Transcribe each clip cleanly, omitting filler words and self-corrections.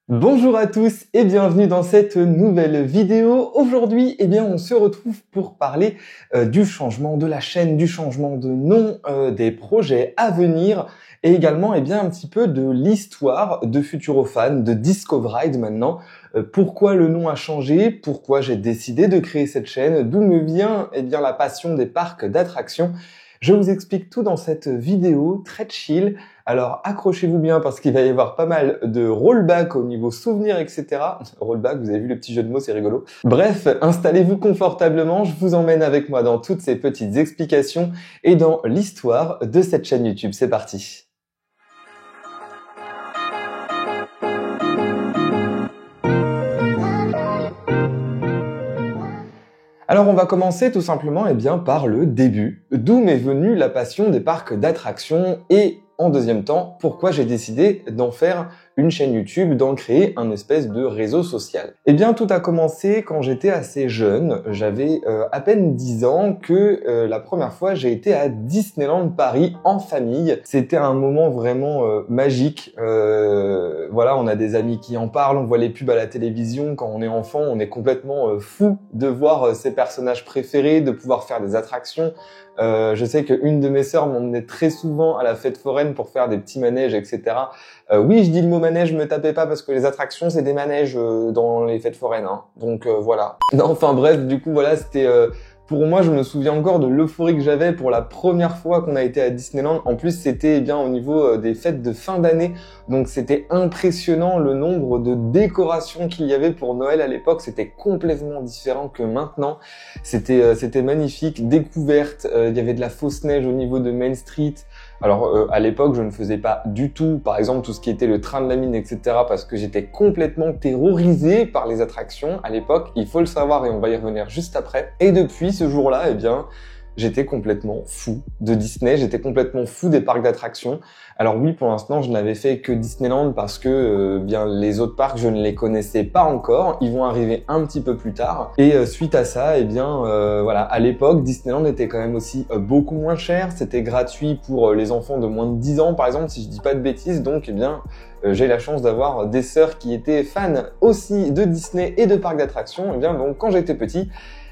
Bonjour à tous et bienvenue dans cette nouvelle vidéo. Aujourd'hui, on se retrouve pour parler du changement de la chaîne, du changement de nom, des projets à venir et également un petit peu de l'histoire de Futurofan, de Discoveride maintenant. Pourquoi le nom a changé, pourquoi j'ai décidé de créer cette chaîne, d'où me vient la passion des parcs d'attractions. Je vous explique tout dans cette vidéo très chill. Alors accrochez-vous bien parce qu'il va y avoir pas mal de rollback au niveau souvenirs, etc. Rollback, vous avez vu le petit jeu de mots, c'est rigolo. Bref, installez-vous confortablement, je vous emmène avec moi dans toutes ces petites explications et dans l'histoire de cette chaîne YouTube. C'est parti. Alors on va commencer tout simplement par le début, d'où m'est venue la passion des parcs d'attractions et en deuxième temps, pourquoi j'ai décidé d'en faire une chaîne YouTube, d'en créer un espèce de réseau social. Tout a commencé quand j'étais assez jeune, j'avais à peine 10 ans que la première fois j'ai été à Disneyland Paris en famille. C'était un moment vraiment magique. Voilà, on a des amis qui en parlent, on voit les pubs à la télévision. Quand on est enfant, on est complètement fou de voir ses personnages préférés, de pouvoir faire des attractions. Je sais qu'une de mes sœurs m'emmenait très souvent à la fête foraine pour faire des petits manèges, etc. Oui, je dis le mot manège, me tapez pas parce que les attractions c'est des manèges dans les fêtes foraines, hein. Donc voilà. Non, enfin bref, du coup voilà, c'était pour moi, je me souviens encore de l'euphorie que j'avais pour la première fois qu'on a été à Disneyland. En plus, c'était au niveau des fêtes de fin d'année. Donc, c'était impressionnant le nombre de décorations qu'il y avait pour Noël à l'époque. C'était complètement différent que maintenant. C'était magnifique. Découverte. Il y avait de la fausse neige au niveau de Main Street. Alors, à l'époque, je ne faisais pas du tout, par exemple, tout ce qui était le train de la mine, etc. parce que j'étais complètement terrorisé par les attractions à l'époque. Il faut le savoir et on va y revenir juste après. Et depuis ce jour-là, j'étais complètement fou de Disney, j'étais complètement fou des parcs d'attractions. Alors oui, pour l'instant, je n'avais fait que Disneyland parce que les autres parcs, je ne les connaissais pas encore. Ils vont arriver un petit peu plus tard. Et suite à ça, voilà, à l'époque, Disneyland était quand même aussi beaucoup moins cher. C'était gratuit pour les enfants de moins de 10 ans, par exemple, si je dis pas de bêtises. Donc, j'ai la chance d'avoir des sœurs qui étaient fans aussi de Disney et de parcs d'attractions. Donc, quand j'étais petit,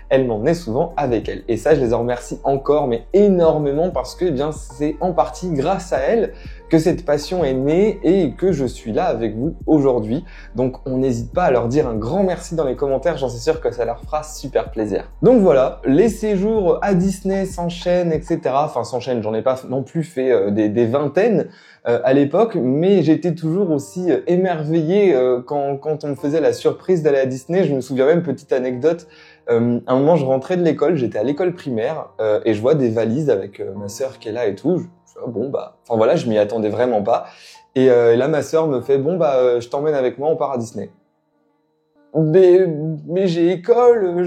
elles m'emmenaient souvent avec elles. Et ça, je les en remercie encore, mais énormément, parce que c'est en partie grâce à elles que cette passion est née et que je suis là avec vous aujourd'hui. Donc, on n'hésite pas à leur dire un grand merci dans les commentaires. J'en suis sûr que ça leur fera super plaisir. Donc voilà, les séjours à Disney s'enchaînent, etc. Enfin, s'enchaînent, j'en ai pas non plus fait des vingtaines à l'époque, mais j'étais toujours aussi émerveillé quand on me faisait la surprise d'aller à Disney. Je me souviens même, petite anecdote, à un moment, je rentrais de l'école, j'étais à l'école primaire et je vois des valises avec ma sœur qui est là et tout. Je fais, oh, bon enfin voilà, je m'y attendais vraiment pas. Et là, ma sœur me fait, bon je t'emmène avec moi, on part à Disney. Mais j'ai école,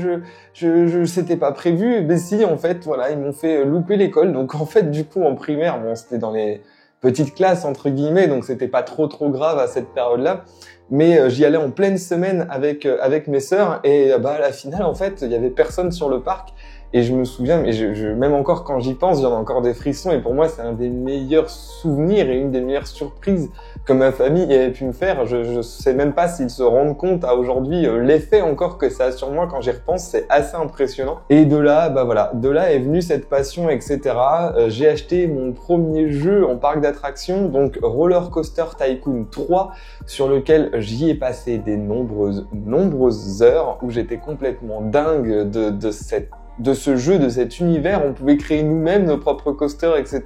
c'était pas prévu. Mais si, en fait, voilà, ils m'ont fait louper l'école. Donc en fait, du coup, en primaire, bon, c'était dans les petites classes entre guillemets, donc c'était pas trop grave à cette période-là. Mais j'y allais en pleine semaine avec mes sœurs et à la finale en fait il y avait personne sur le parc et je me souviens, mais même encore quand j'y pense, j'en ai encore des frissons et pour moi c'est un des meilleurs souvenirs et une des meilleures surprises que ma famille avait pu me faire. Je sais même pas s'ils se rendent compte à aujourd'hui l'effet encore que ça a sur moi quand j'y repense, c'est assez impressionnant. Et de là, voilà, de là est venue cette passion, etc. J'ai acheté mon premier jeu en parc d'attractions, donc Roller Coaster Tycoon 3, sur lequel j'y ai passé des nombreuses heures où j'étais complètement dingue de ce jeu, de cet univers. On pouvait créer nous-mêmes nos propres coasters, etc.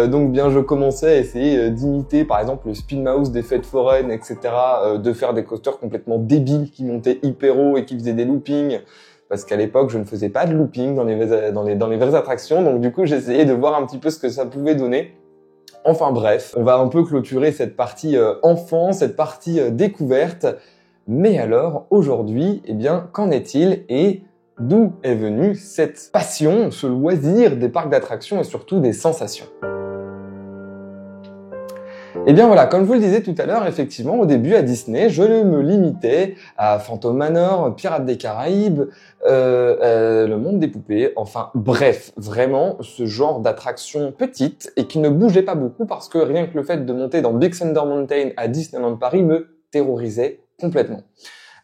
Donc je commençais à essayer d'imiter par exemple le Spin Mouse des fêtes foraines, etc. De faire des coasters complètement débiles qui montaient hyper haut et qui faisaient des loopings. Parce qu'à l'époque, je ne faisais pas de looping dans les vraies attractions. Donc du coup, j'essayais de voir un petit peu ce que ça pouvait donner. Enfin bref, on va un peu clôturer cette partie enfant, cette partie découverte. Mais alors, aujourd'hui, qu'en est-il et d'où est venue cette passion, ce loisir des parcs d'attractions et surtout des sensations? Voilà, comme je vous le disais tout à l'heure, effectivement, au début à Disney, je me limitais à Phantom Manor, Pirates des Caraïbes, le monde des poupées, enfin bref, vraiment ce genre d'attraction petite et qui ne bougeait pas beaucoup parce que rien que le fait de monter dans Big Thunder Mountain à Disneyland Paris me terrorisait complètement.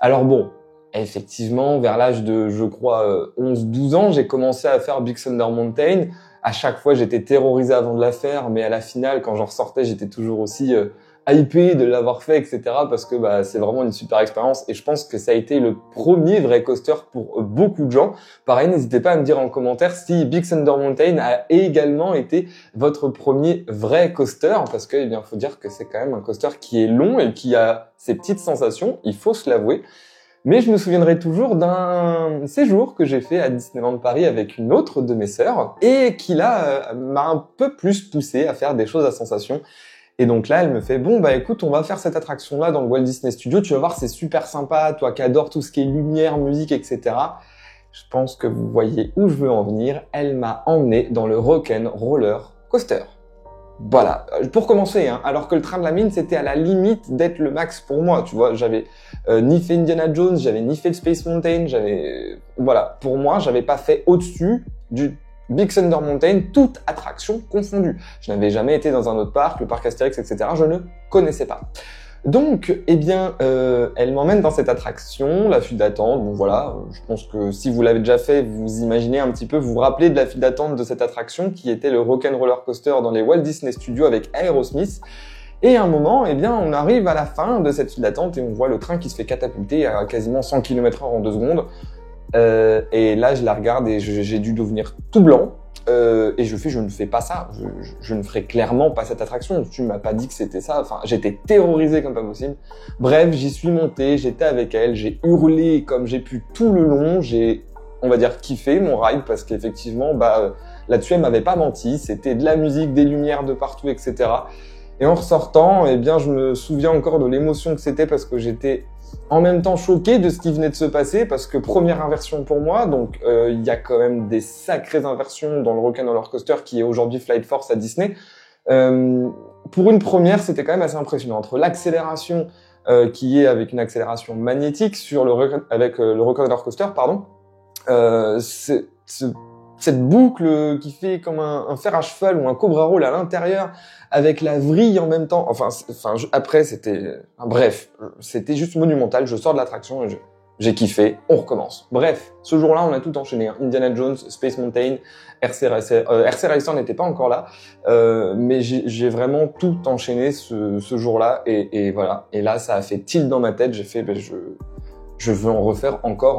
Alors bon, effectivement, vers l'âge de, je crois, 11-12 ans, j'ai commencé à faire Big Thunder Mountain. À chaque fois, j'étais terrorisé avant de la faire, mais à la finale, quand j'en ressortais, j'étais toujours aussi hypé de l'avoir fait, etc. Parce que c'est vraiment une super expérience et je pense que ça a été le premier vrai coaster pour beaucoup de gens. Pareil, n'hésitez pas à me dire en commentaire si Big Thunder Mountain a également été votre premier vrai coaster, parce que, faut dire que c'est quand même un coaster qui est long et qui a ses petites sensations, il faut se l'avouer. Mais je me souviendrai toujours d'un séjour que j'ai fait à Disneyland Paris avec une autre de mes sœurs et qui là m'a un peu plus poussé à faire des choses à sensation. Et donc là, elle me fait « Bon, écoute, on va faire cette attraction-là dans le Walt Disney Studio. Tu vas voir, c'est super sympa. Toi qui adores tout ce qui est lumière, musique, etc. » Je pense que vous voyez où je veux en venir. Elle m'a emmené dans le Rock'n'Roller Coaster. Voilà, pour commencer, alors que le train de la mine, c'était à la limite d'être le max pour moi, tu vois, j'avais ni fait Indiana Jones, j'avais ni fait le Space Mountain, voilà, pour moi, j'avais pas fait au-dessus du Big Thunder Mountain, toute attraction confondue. Je n'avais jamais été dans un autre parc, le parc Astérix, etc., je ne connaissais pas. Donc, elle m'emmène dans cette attraction, la file d'attente. Bon voilà, je pense que si vous l'avez déjà fait, vous imaginez un petit peu, vous vous rappelez de la file d'attente de cette attraction qui était le Rock'n'Roller Coaster dans les Walt Disney Studios avec Aerosmith. Et à un moment, on arrive à la fin de cette file d'attente et on voit le train qui se fait catapulter à quasiment 100 km/h en 2 secondes. Et là, je la regarde et j'ai dû devenir tout blanc. Et je ne fais pas ça. Je ne ferai clairement pas cette attraction. Tu m'as pas dit que c'était ça. Enfin, j'étais terrorisé comme pas possible. Bref, j'y suis monté, j'étais avec elle, j'ai hurlé comme j'ai pu tout le long. J'ai, on va dire, kiffé mon ride parce qu'effectivement, là-dessus, elle m'avait pas menti. C'était de la musique, des lumières de partout, etc. Et en ressortant, je me souviens encore de l'émotion que c'était parce que j'étais en même temps choqué de ce qui venait de se passer parce que première inversion pour moi, donc il y a quand même des sacrées inversions dans le Rock'n'Roller Coaster qui est aujourd'hui Flight Force à Disney. Pour une première, c'était quand même assez impressionnant entre l'accélération qui est avec une accélération magnétique sur le Rock'n'Roller Coaster, pardon. Cette boucle qui fait comme un fer à cheval ou un cobra roll à l'intérieur avec la vrille en même temps. Après, c'était juste monumental. Je sors de l'attraction et j'ai kiffé. On recommence. Bref, ce jour-là, on a tout enchaîné. Indiana Jones, Space Mountain, RC Racer n'était pas encore là. Mais j'ai vraiment tout enchaîné ce jour-là. Et voilà. Et là, ça a fait tilt dans ma tête. J'ai fait, je veux en refaire encore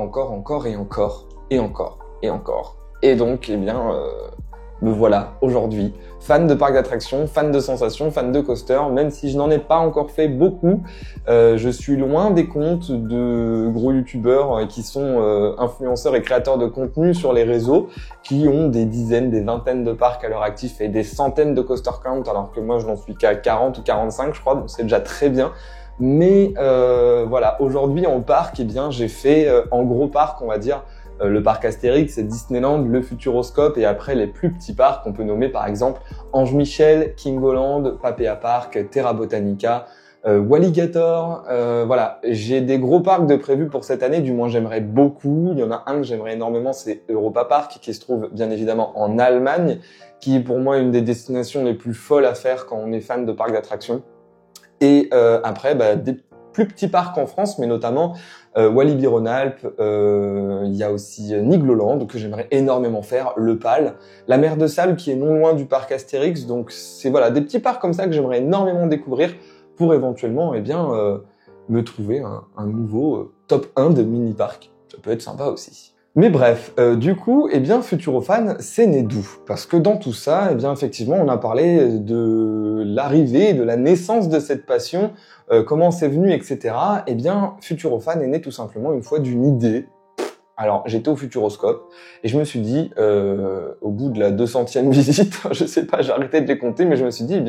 et encore. Et donc, me voilà aujourd'hui, fan de parcs d'attractions, fan de sensations, fan de coaster, même si je n'en ai pas encore fait beaucoup. Je suis loin des comptes de gros youtubeurs qui sont influenceurs et créateurs de contenu sur les réseaux, qui ont des dizaines, des vingtaines de parcs à leur actif et des centaines de coaster count, alors que moi je n'en suis qu'à 40 ou 45 je crois, donc c'est déjà très bien. Mais voilà, aujourd'hui en parc, j'ai fait en gros parc, on va dire, le parc Astérix, Disneyland, le Futuroscope et après les plus petits parcs qu'on peut nommer par exemple Ange Michel, Kingoland, Papéa Park, Terra Botanica, Walligator. Voilà, j'ai des gros parcs de prévus pour cette année, du moins j'aimerais beaucoup. Il y en a un que j'aimerais énormément, c'est Europa Park qui se trouve bien évidemment en Allemagne, qui est pour moi une des destinations les plus folles à faire quand on est fan de parcs d'attractions. Et après, des plus petits parcs en France, mais notamment Walibi Rhône-Alpes, il y a aussi Nigloland que j'aimerais énormément faire, Le Pal, la mer de Sable qui est non loin du parc Astérix, donc c'est voilà des petits parcs comme ça que j'aimerais énormément découvrir pour éventuellement me trouver un nouveau top 1 de mini-parc. Ça peut être sympa aussi. Mais bref, du coup, Futurofan, c'est né d'où? Parce que dans tout ça, effectivement, on a parlé de l'arrivée, de la naissance de cette passion, comment c'est venu, etc. Futurofan est né tout simplement une fois d'une idée. Alors, j'étais au Futuroscope et je me suis dit, au bout de la 200e visite, je sais pas, j'ai arrêté de les compter, mais je me suis dit,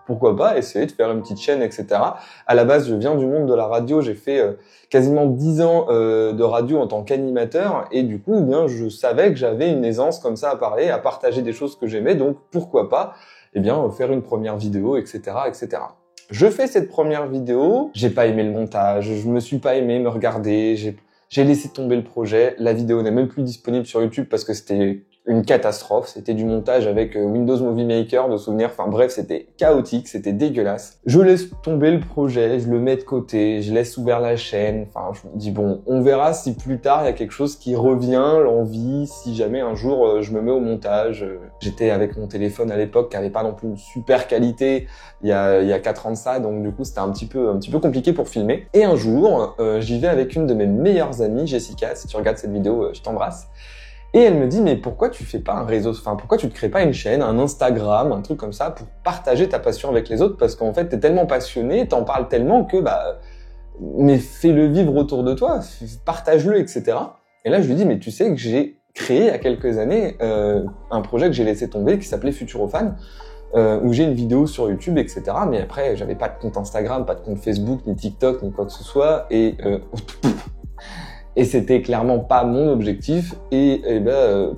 pourquoi pas essayer de faire une petite chaîne, etc. À la base, je viens du monde de la radio, j'ai fait quasiment 10 ans de radio en tant qu'animateur, et du coup, je savais que j'avais une aisance comme ça à parler, à partager des choses que j'aimais, donc pourquoi pas faire une première vidéo, etc., etc. Je fais cette première vidéo, j'ai pas aimé le montage, je me suis pas aimé me regarder, j'ai laissé tomber le projet, la vidéo n'est même plus disponible sur YouTube parce que c'était une catastrophe. C'était du montage avec Windows Movie Maker, de souvenirs. Enfin bref, c'était chaotique, c'était dégueulasse. Je laisse tomber le projet, je le mets de côté, je laisse ouvert la chaîne. Enfin, je me dis bon, on verra si plus tard il y a quelque chose qui revient, l'envie, si jamais un jour je me mets au montage. J'étais avec mon téléphone à l'époque qui avait pas non plus une super qualité il y a 4 ans de ça, donc du coup c'était un petit peu compliqué pour filmer. Et un jour, j'y vais avec une de mes meilleures amies, Jessica. Si tu regardes cette vidéo, je t'embrasse. Et elle me dit, mais pourquoi tu fais pas un réseau, enfin, pourquoi tu te crées pas une chaîne, un Instagram, un truc comme ça, pour partager ta passion avec les autres, parce qu'en fait, t'es tellement passionné, t'en parles tellement que, mais fais-le vivre autour de toi, partage-le, etc. Et là, je lui dis, mais tu sais que j'ai créé, il y a quelques années, un projet que j'ai laissé tomber, qui s'appelait Futurophane, où j'ai une vidéo sur YouTube, etc. Mais après, j'avais pas de compte Instagram, pas de compte Facebook, ni TikTok, ni quoi que ce soit, et c'était clairement pas mon objectif. Et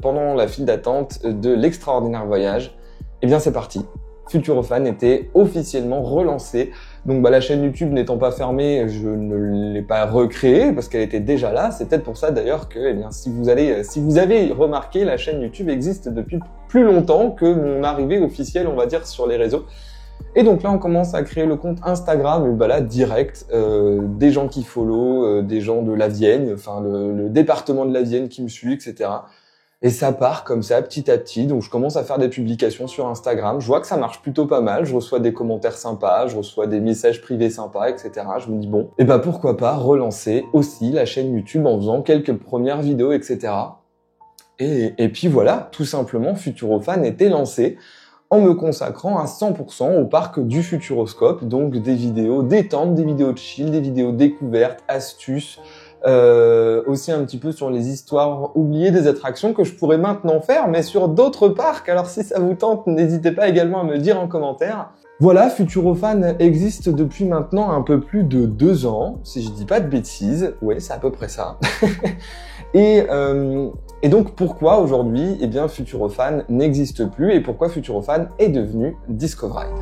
pendant la file d'attente de l'extraordinaire voyage, c'est parti. Futurophane était officiellement relancé. Donc la chaîne YouTube n'étant pas fermée, je ne l'ai pas recréée parce qu'elle était déjà là. C'est peut-être pour ça d'ailleurs que si vous avez remarqué, la chaîne YouTube existe depuis plus longtemps que mon arrivée officielle, on va dire, sur les réseaux. Et donc là, on commence à créer le compte Instagram, là, direct, des gens qui follow, des gens de la Vienne, enfin le département de la Vienne qui me suit, etc. Et ça part comme ça, petit à petit. Donc je commence à faire des publications sur Instagram. Je vois que ça marche plutôt pas mal. Je reçois des commentaires sympas, je reçois des messages privés sympas, etc. Je me dis bon, pourquoi pas relancer aussi la chaîne YouTube en faisant quelques premières vidéos, etc. Et puis voilà, tout simplement, Futurophane était lancé, en me consacrant à 100% au parc du Futuroscope, donc des vidéos détente, des vidéos de chill, des vidéos découvertes, astuces, aussi un petit peu sur les histoires oubliées des attractions que je pourrais maintenant faire, mais sur d'autres parcs. Alors si ça vous tente, n'hésitez pas également à me dire en commentaire. Voilà, Futurophane existe depuis maintenant un peu plus de 2 ans, si je dis pas de bêtises. Ouais, c'est à peu près ça. Et donc pourquoi aujourd'hui, Futurophane n'existe plus et pourquoi Futurophane est devenu Discoveride.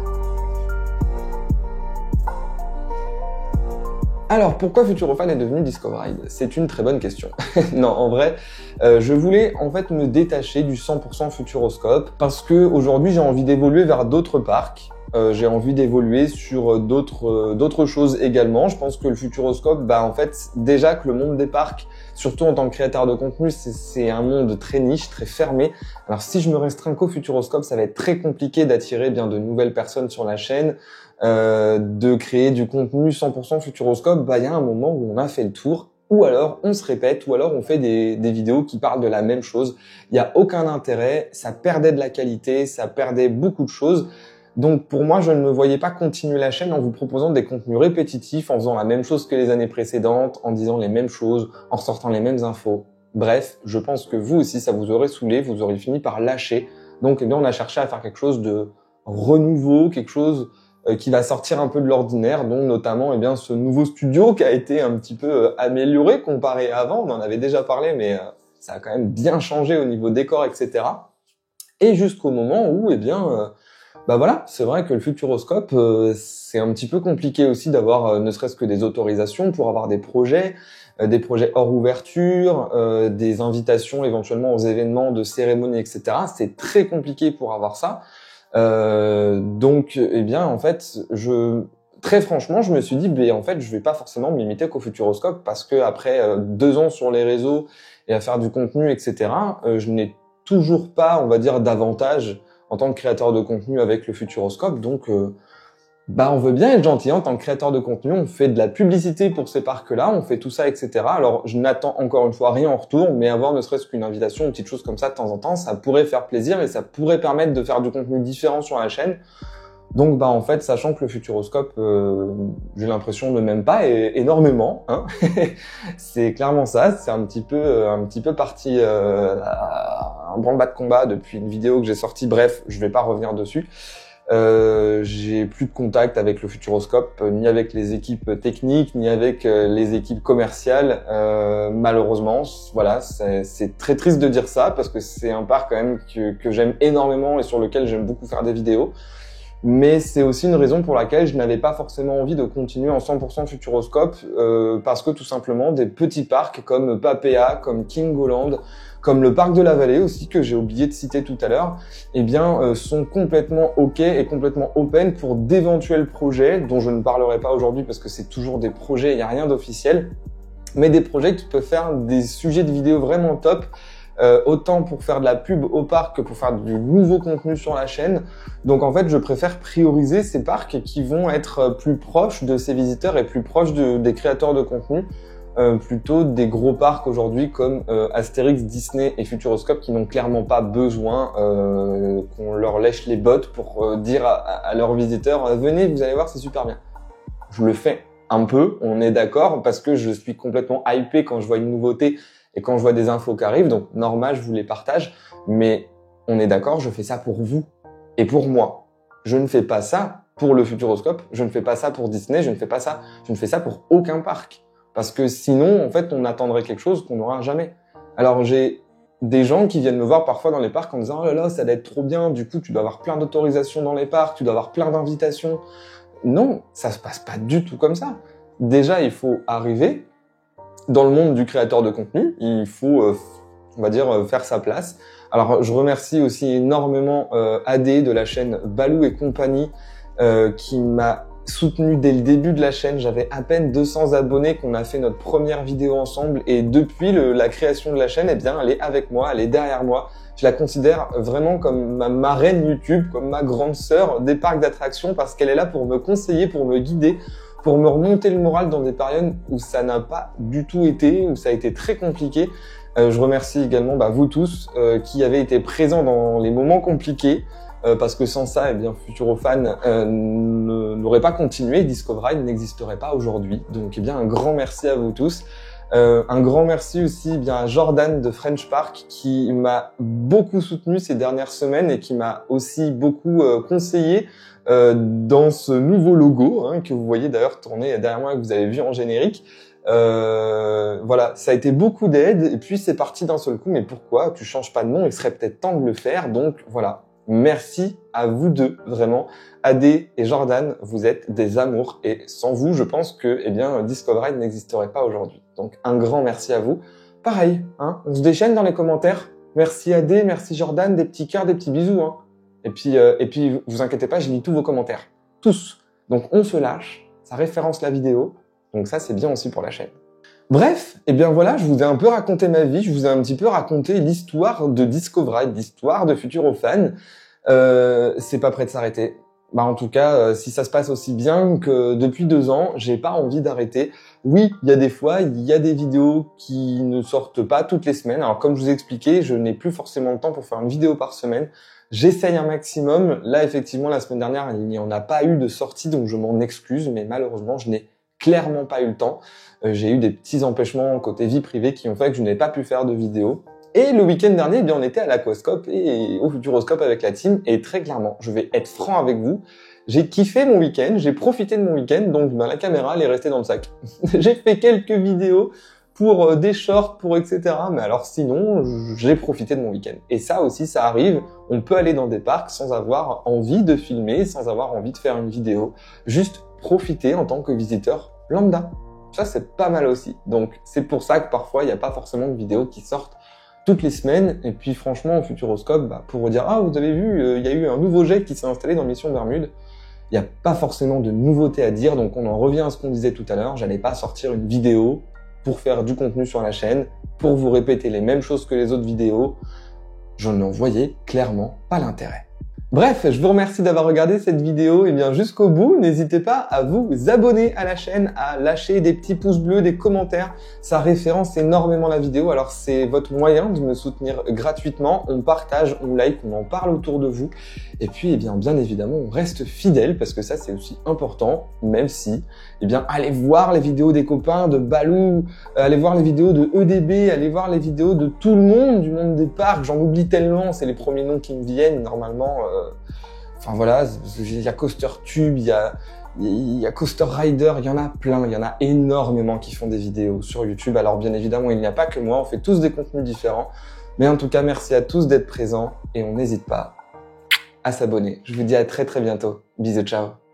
Alors, pourquoi Futurophane est devenu Discoveride? C'est une très bonne question. Non, en vrai, je voulais en fait me détacher du 100% Futuroscope parce que aujourd'hui j'ai envie d'évoluer vers d'autres parcs. J'ai envie d'évoluer sur d'autres choses également. Je pense que le Futuroscope, en fait, déjà que le monde des parcs, surtout en tant que créateur de contenu, c'est un monde très niche, très fermé. Alors si je me restreins qu'au Futuroscope, ça va être très compliqué d'attirer de nouvelles personnes sur la chaîne, de créer du contenu 100% Futuroscope. Il y a un moment où on a fait le tour. Ou alors on se répète, ou alors on fait des vidéos qui parlent de la même chose. Il n'y a aucun intérêt, ça perdait de la qualité, ça perdait beaucoup de choses. Donc pour moi, je ne me voyais pas continuer la chaîne en vous proposant des contenus répétitifs, en faisant la même chose que les années précédentes, en disant les mêmes choses, en ressortant les mêmes infos. Bref, je pense que vous aussi, ça vous aurait saoulé, vous auriez fini par lâcher. Donc on a cherché à faire quelque chose de renouveau, quelque chose qui va sortir un peu de l'ordinaire, dont notamment ce nouveau studio qui a été un petit peu amélioré comparé à avant. On en avait déjà parlé, mais ça a quand même bien changé au niveau décor, etc. Et jusqu'au moment où, voilà, c'est vrai que le Futuroscope, c'est un petit peu compliqué aussi d'avoir ne serait-ce que des autorisations pour avoir des projets hors ouverture, des invitations éventuellement aux événements de cérémonies, etc. C'est très compliqué pour avoir ça. Donc, en fait, très franchement, je me suis dit, en fait, je vais pas forcément me limiter qu'au Futuroscope parce que après 2 ans sur les réseaux et à faire du contenu, etc., je n'ai toujours pas, on va dire, d'avantage en tant que créateur de contenu avec le Futuroscope. Donc, on veut bien être gentil en tant que créateur de contenu. On fait de la publicité pour ces parcs-là, on fait tout ça, etc. Alors, je n'attends encore une fois rien en retour, mais avoir ne serait-ce qu'une invitation, une petite chose comme ça de temps en temps, ça pourrait faire plaisir et ça pourrait permettre de faire du contenu différent sur la chaîne. Donc, en fait, sachant que le Futuroscope, j'ai l'impression ne m'aime pas énormément, hein. C'est clairement ça. C'est un petit peu parti un branle-bas de combat depuis une vidéo que j'ai sortie. Bref, je vais pas revenir dessus. J'ai plus de contact avec le Futuroscope, ni avec les équipes techniques, ni avec les équipes commerciales. Malheureusement, voilà, c'est très triste de dire ça parce que c'est un parc quand même que j'aime énormément et sur lequel j'aime beaucoup faire des vidéos. Mais c'est aussi une raison pour laquelle je n'avais pas forcément envie de continuer en 100% Futuroscope, parce que tout simplement des petits parcs comme Papéa, comme Kingoland, comme le parc de la Vallée aussi, que j'ai oublié de citer tout à l'heure, eh bien, sont complètement OK et complètement open pour d'éventuels projets, dont je ne parlerai pas aujourd'hui parce que c'est toujours des projets, il n'y a rien d'officiel, mais des projets qui peuvent faire des sujets de vidéos vraiment top, autant pour faire de la pub au parc que pour faire du nouveau contenu sur la chaîne. Donc en fait, je préfère prioriser ces parcs qui vont être plus proches de ces visiteurs et plus proches des créateurs de contenu, plutôt des gros parcs aujourd'hui comme Astérix, Disney et Futuroscope qui n'ont clairement pas besoin qu'on leur lèche les bottes pour dire à leurs visiteurs venez, vous allez voir, c'est super bien. Je le fais un peu, on est d'accord, parce que je suis complètement hypé quand je vois une nouveauté et quand je vois des infos qui arrivent, donc normal, je vous les partage, mais on est d'accord, je fais ça pour vous et pour moi. Je ne fais pas ça pour le Futuroscope, je ne fais pas ça pour Disney, je ne fais ça pour aucun parc. Parce que sinon, en fait, on attendrait quelque chose qu'on n'aura jamais. Alors, j'ai des gens qui viennent me voir parfois dans les parcs en disant « Oh là là, ça doit être trop bien, du coup, tu dois avoir plein d'autorisations dans les parcs, tu dois avoir plein d'invitations. » Non, ça se passe pas du tout comme ça. Déjà, il faut arriver dans le monde du créateur de contenu, il faut, on va dire, faire sa place. Alors, je remercie aussi énormément AD de la chaîne Balou et compagnie qui m'a soutenu dès le début de la chaîne. J'avais à peine 200 abonnés qu'on a fait notre première vidéo ensemble et depuis la création de la chaîne, eh bien, elle est avec moi, elle est derrière moi. Je la considère vraiment comme ma marraine YouTube, comme ma grande sœur des parcs d'attractions parce qu'elle est là pour me conseiller, pour me guider, pour me remonter le moral dans des périodes où ça n'a pas du tout été, où ça a été très compliqué. Je remercie également vous tous qui avez été présents dans les moments compliqués. Parce que sans ça, eh bien, Futurofan n'aurait pas continué, Discovery n'existerait pas aujourd'hui. Donc, eh bien, un grand merci à vous tous. Un grand merci aussi eh bien, à Jordan de French Park qui m'a beaucoup soutenu ces dernières semaines et qui m'a aussi beaucoup conseillé dans ce nouveau logo que vous voyez d'ailleurs tourner derrière moi, que vous avez vu en générique. Voilà, ça a été beaucoup d'aide et puis c'est parti d'un seul coup. Mais pourquoi tu changes pas de nom? Il serait peut-être temps de le faire. Donc voilà. Merci à vous deux, vraiment. AD et Jordan, vous êtes des amours et sans vous, je pense que, eh bien, Discovery n'existerait pas aujourd'hui. Donc, un grand merci à vous. Pareil, on se déchaîne dans les commentaires. Merci AD, merci Jordan, des petits cœurs, des petits bisous, Et puis, vous inquiétez pas, je lis tous vos commentaires. Tous. Donc, on se lâche. Ça référence la vidéo. Donc ça, c'est bien aussi pour la chaîne. Bref, eh bien voilà, je vous ai un peu raconté ma vie, je vous ai un petit peu raconté l'histoire de Discovery, l'histoire de Futurofan. C'est pas prêt de s'arrêter. En tout cas, si ça se passe aussi bien que depuis 2 ans, j'ai pas envie d'arrêter. Oui, il y a des fois, il y a des vidéos qui ne sortent pas toutes les semaines. Alors comme je vous ai expliqué, je n'ai plus forcément le temps pour faire une vidéo par semaine. J'essaye un maximum. Là, effectivement, la semaine dernière, il n'y en a pas eu de sortie, donc je m'en excuse, mais malheureusement, je n'ai clairement pas eu le temps. J'ai eu des petits empêchements côté vie privée qui ont fait que je n'ai pas pu faire de vidéo. Et le week-end dernier, eh bien, on était à l'Aquascope et au Futuroscope avec la team. Et très clairement, je vais être franc avec vous, j'ai kiffé mon week-end, j'ai profité de mon week-end, donc la caméra, elle est restée dans le sac. J'ai fait quelques vidéos pour des shorts, pour etc. Mais alors sinon, j'ai profité de mon week-end. Et ça aussi, ça arrive. On peut aller dans des parcs sans avoir envie de filmer, sans avoir envie de faire une vidéo. Juste profiter en tant que visiteur lambda. Ça, c'est pas mal aussi. Donc, c'est pour ça que parfois, il n'y a pas forcément de vidéos qui sortent toutes les semaines. Et puis, franchement, au Futuroscope, pour vous dire « Ah, vous avez vu, il y a eu un nouveau jet qui s'est installé dans Mission Bermude », il n'y a pas forcément de nouveauté à dire. Donc, on en revient à ce qu'on disait tout à l'heure. J'allais pas sortir une vidéo pour faire du contenu sur la chaîne, pour vous répéter les mêmes choses que les autres vidéos. Je n'en voyais clairement pas l'intérêt. Bref, je vous remercie d'avoir regardé cette vidéo jusqu'au bout. N'hésitez pas à vous abonner à la chaîne, à lâcher des petits pouces bleus, des commentaires. Ça référence énormément la vidéo. Alors c'est votre moyen de me soutenir gratuitement. On partage, on like, on en parle autour de vous. Et puis bien évidemment, on reste fidèle parce que ça c'est aussi important. Même si, allez voir les vidéos des copains de Balou, allez voir les vidéos de EDB, allez voir les vidéos de tout le monde, du monde des parcs. J'en oublie tellement, c'est les premiers noms qui me viennent normalement. Enfin voilà, il y a Coaster Tube, il y a Coaster Rider, il y en a plein, il y en a énormément qui font des vidéos sur YouTube. Alors bien évidemment, il n'y a pas que moi, on fait tous des contenus différents. Mais en tout cas, merci à tous d'être présents et on n'hésite pas à s'abonner. Je vous dis à très bientôt. Bisous, ciao.